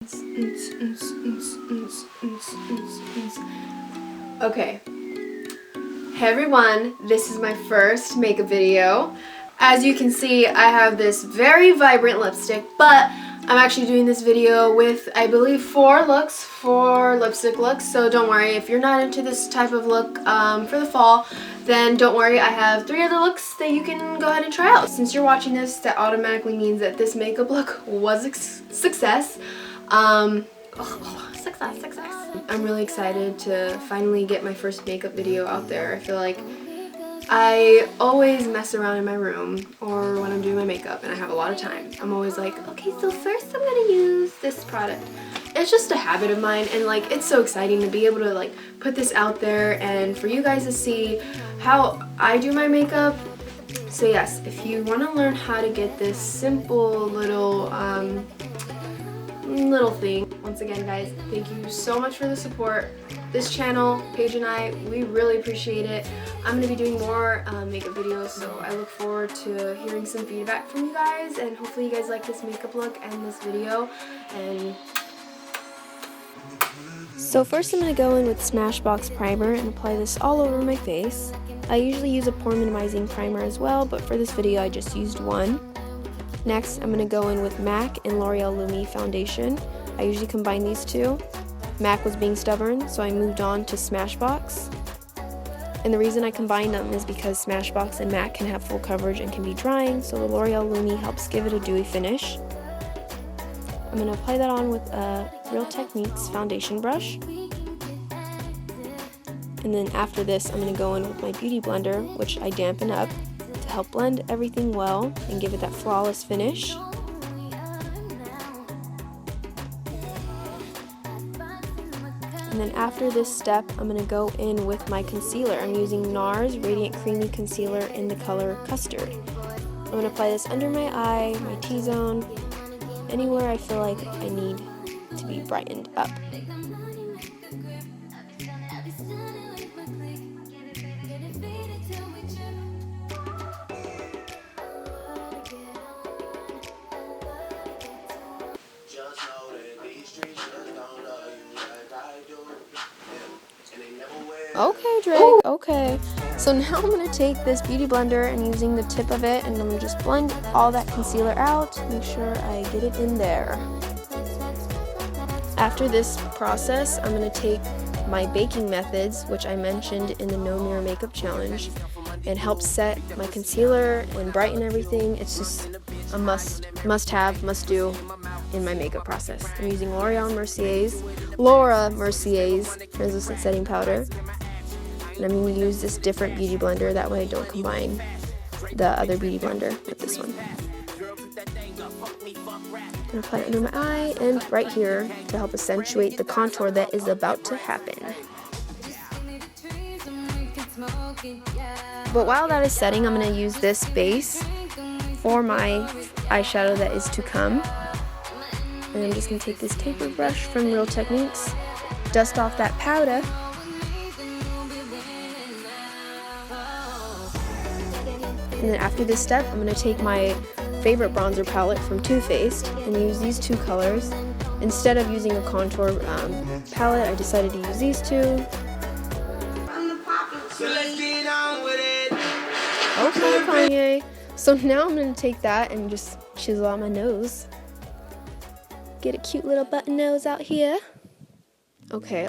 Okay. Hey everyone, this is my first makeup video. As you can see, I have this very vibrant lipstick, but I'm actually doing this video with, I believe, 4 lipstick looks, so don't worry if you're not into this type of look for the fall, then don't worry, I have 3 other looks that you can go ahead and try out. Since you're watching this, that automatically means that this makeup look was a success. Success. I'm really excited to finally get my first makeup video out there. I feel like I always mess around in my room or when I'm doing my makeup and I have a lot of time. I'm always like, okay, so first I'm gonna use this product. It's just a habit of mine, and like it's so exciting to be able to like put this out there and for you guys to see how I do my makeup. So yes, if you want to learn how to get this simple little thing. Once again, guys, thank you so much for the support. This channel, Paige and I, we really appreciate it. I'm going to be doing more makeup videos, so I look forward to hearing some feedback from you guys, and hopefully you guys like this makeup look and this video. And so first I'm going to go in with Smashbox primer and apply this all over my face. I usually use a pore minimizing primer as well, but for this video I just used one. Next, I'm going to go in with MAC and L'Oreal Lumi foundation. I usually combine these two. MAC was being stubborn, so I moved on to Smashbox. And the reason I combine them is because Smashbox and MAC can have full coverage and can be drying, so the L'Oreal Lumi helps give it a dewy finish. I'm going to apply that on with a Real Techniques foundation brush. And then after this, I'm going to go in with my Beauty Blender, which I dampen up to help blend everything well and give it that flawless finish. And then after this step, I'm going to go in with my concealer. I'm using NARS Radiant Creamy Concealer in the color Custard. I'm going to apply this under my eye, my T-zone, anywhere I feel like I need to be brightened up. Okay, Drake, okay. So now I'm going to take this Beauty Blender and using the tip of it, and I'm going to just blend all that concealer out, make sure I get it in there. After this process, I'm going to take my baking methods, which I mentioned in the No Mirror Makeup Challenge, and help set my concealer and brighten everything. It's just a must-have, must-do in my makeup process. I'm using Laura Mercier's translucent setting powder. And I'm going to use this different beauty blender, that way I don't combine the other beauty blender with this one. I'm going to apply it under my eye and right here to help accentuate the contour that is about to happen. But while that is setting, I'm going to use this base for my eyeshadow that is to come. And I'm just going to take this taper brush from Real Techniques, dust off that powder. And then after this step, I'm going to take my favorite bronzer palette from Too Faced and use these 2 colors. Instead of using a contour palette, I decided to use these 2. Okay, Kanye. So now I'm going to take that and just chisel out my nose. Get a cute little button nose out here. Okay.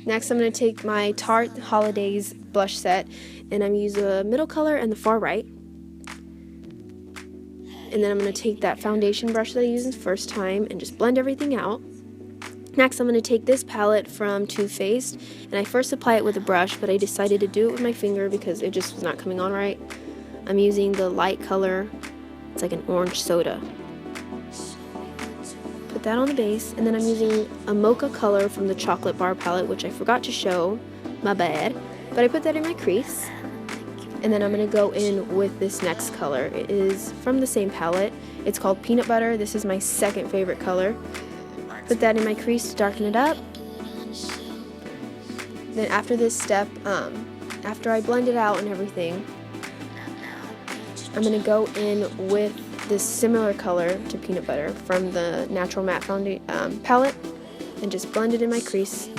Next, I'm going to take my Tarte Holidays blush set, and I'm using the middle color and the far right. And then I'm going to take that foundation brush that I used the first time and just blend everything out. Next, I'm going to take this palette from Too Faced, and I first apply it with a brush, but I decided to do it with my finger because it just was not coming on right. I'm using the light color. It's like an orange soda. Put that on the base, and then I'm using a mocha color from the Chocolate Bar palette, which I forgot to show, my bad, but I put that in my crease. And then I'm going to go in with this next color. It is from the same palette. It's called Peanut Butter. This is my second favorite color. Put that in my crease to darken it up. Then after this step, after I blend it out and everything, I'm going to go in with this similar color to peanut butter from the Natural Matte palette and just blend it in my crease.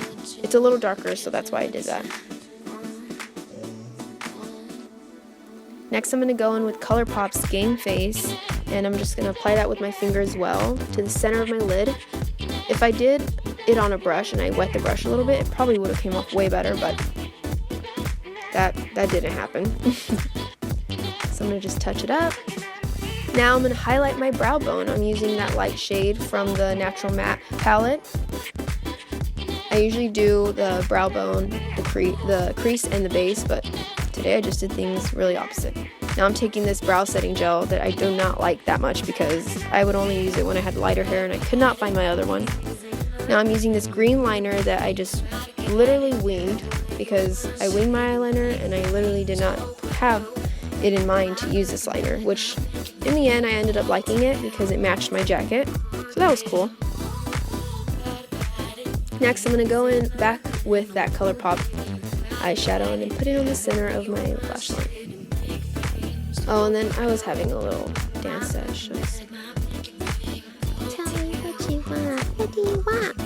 It's a little darker, so that's why I did that. Next, I'm going to go in with ColourPop's Game Face, and I'm just going to apply that with my finger as well to the center of my lid. If I did it on a brush and I wet the brush a little bit, it probably would have came off way better, but that didn't happen. So I'm going to just touch it up. Now I'm going to highlight my brow bone. I'm using that light shade from the Natural Matte palette. I usually do the brow bone, the crease, and the base, but today I just did things really opposite. Now I'm taking this brow setting gel that I do not like that much because I would only use it when I had lighter hair and I could not find my other one. Now I'm using this green liner that I just literally winged because I winged my eyeliner and I literally did not have it in mind to use this liner, which in the end I ended up liking it because it matched my jacket, so that was cool. Next I'm going to go in back with that ColourPop eyeshadow and then put it on the center of my lash line. Oh, and then I was having a little dance session. Tell me what you want. What do you want?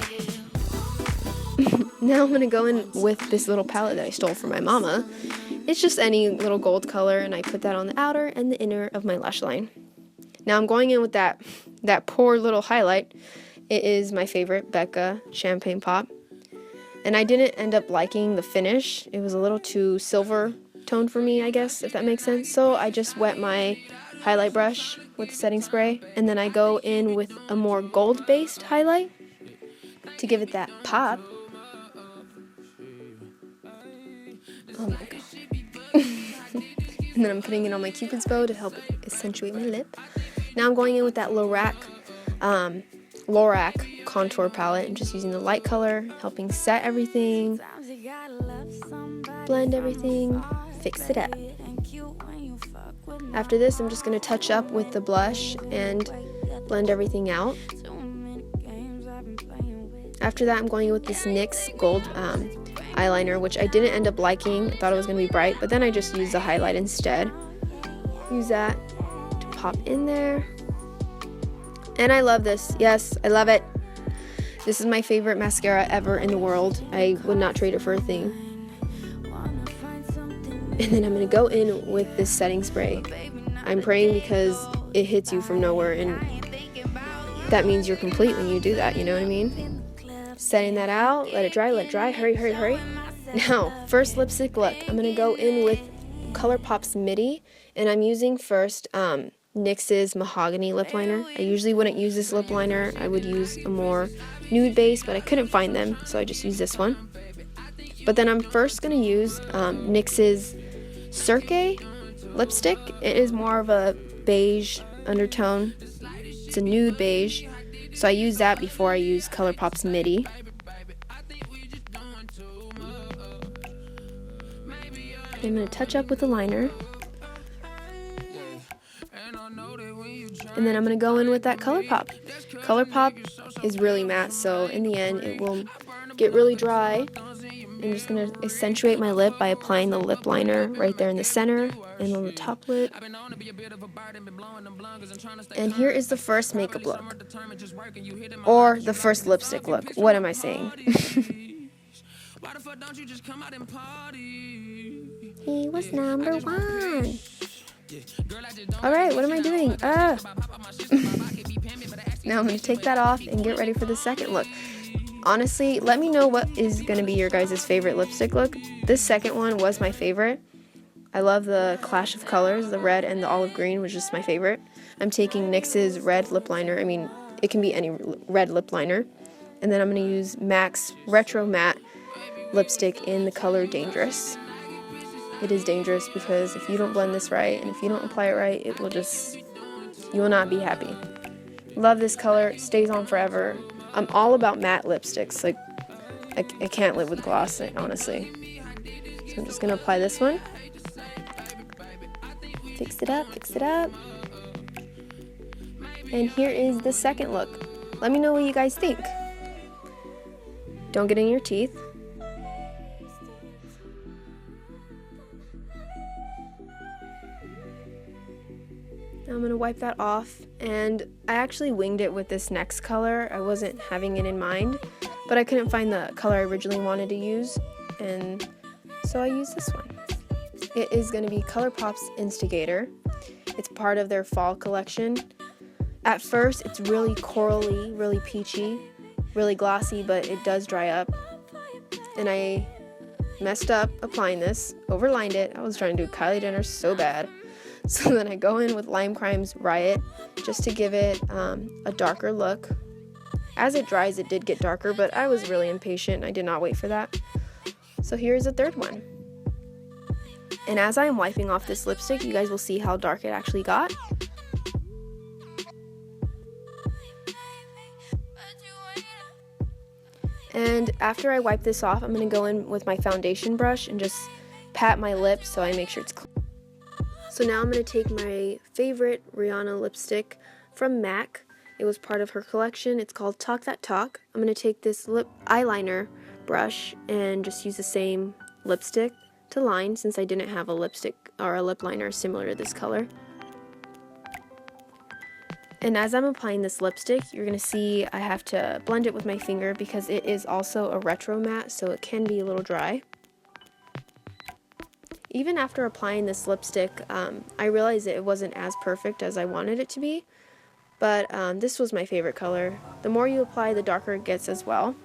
Now I'm going to go in with this little palette that I stole from my mama. It's just any little gold color, and I put that on the outer and the inner of my lash line. Now I'm going in with that poor little highlight. It is my favorite, Becca Champagne Pop. And I didn't end up liking the finish. It was a little too silver toned for me, I guess, if that makes sense. So I just wet my highlight brush with the setting spray, and then I go in with a more gold-based highlight to give it that pop. Oh my god. And then I'm putting it on my Cupid's bow to help accentuate my lip. Now I'm going in with that Lorac contour palette and just using the light color, helping set everything, blend everything, fix it up. After this, I'm just going to touch up with the blush and blend everything out. After that, I'm going in with this NYX Gold eyeliner, which I didn't end up liking. I thought it was going to be bright, but then I just used the highlight instead. Use that to pop in there. And I love this. Yes, I love it. This is my favorite mascara ever in the world. I would not trade it for a thing. And then I'm going to go in with this setting spray. I'm praying because it hits you from nowhere, and that means you're complete when you do that, you know what I mean? Setting that out, let it dry, hurry, hurry, hurry. Now, first lipstick look. I'm going to go in with ColourPop's Midi, and I'm using first NYX's Mahogany lip liner. I usually wouldn't use this lip liner. I would use a more nude base, but I couldn't find them, so I just used this one. But then I'm first going to use NYX's Cirque lipstick. It is more of a beige undertone. It's a nude beige, so I use that before I use ColourPop's Midi. I'm going to touch up with the liner. And then I'm going to go in with that ColourPop. ColourPop is really matte, so in the end it will get really dry. I'm just going to accentuate my lip by applying the lip liner right there in the center and on the top lip. And here is the first makeup look. Or the first lipstick look. What am I saying? He was number one. Alright, what am I doing? Now I'm going to take that off and get ready for the second look. Honestly, let me know what is going to be your guys' favorite lipstick look. This second one was my favorite. I love the clash of colors, the red and the olive green, which is my favorite. I'm taking NYX's red lip liner. I mean, it can be any red lip liner. And then I'm going to use MAC's Retro Matte lipstick in the color Dangerous. It is dangerous because if you don't blend this right and if you don't apply it right, it will just, you will not be happy. Love this color. It stays on forever. I'm all about matte lipsticks. Like, I can't live with gloss, honestly. So I'm just going to apply this one. Fix it up, fix it up. And here is the second look. Let me know what you guys think. Don't get in your teeth. Now I'm going to wipe that off, and I actually winged it with this next color. I wasn't having it in mind, but I couldn't find the color I originally wanted to use, and so I used this one. It is going to be ColourPop's Instigator. It's part of their fall collection. At first, it's really corally, really peachy, really glossy, but it does dry up. And I messed up applying this, overlined it. I was trying to do Kylie Jenner so bad. So then I go in with Lime Crime's Riot just to give it a darker look. As it dries, it did get darker, but I was really impatient. I did not wait for that. So here's the third one. And as I am wiping off this lipstick, you guys will see how dark it actually got. And after I wipe this off, I'm going to go in with my foundation brush and just pat my lips so I make sure it's clean. So now I'm going to take my favorite Rihanna lipstick from MAC. It was part of her collection. It's called Talk That Talk. I'm going to take this lip eyeliner brush and just use the same lipstick to line, since I didn't have a lipstick or a lip liner similar to this color. And as I'm applying this lipstick, you're going to see I have to blend it with my finger because it is also a retro matte, so it can be a little dry. Even after applying this lipstick, I realized that it wasn't as perfect as I wanted it to be, but this was my favorite color. The more you apply, the darker it gets as well.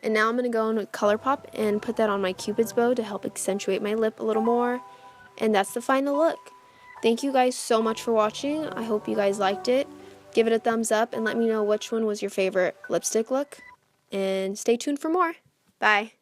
And now I'm going to go in with ColourPop and put that on my Cupid's bow to help accentuate my lip a little more. And that's the final look. Thank you guys so much for watching. I hope you guys liked it. Give it a thumbs up and let me know which one was your favorite lipstick look. And stay tuned for more. Bye.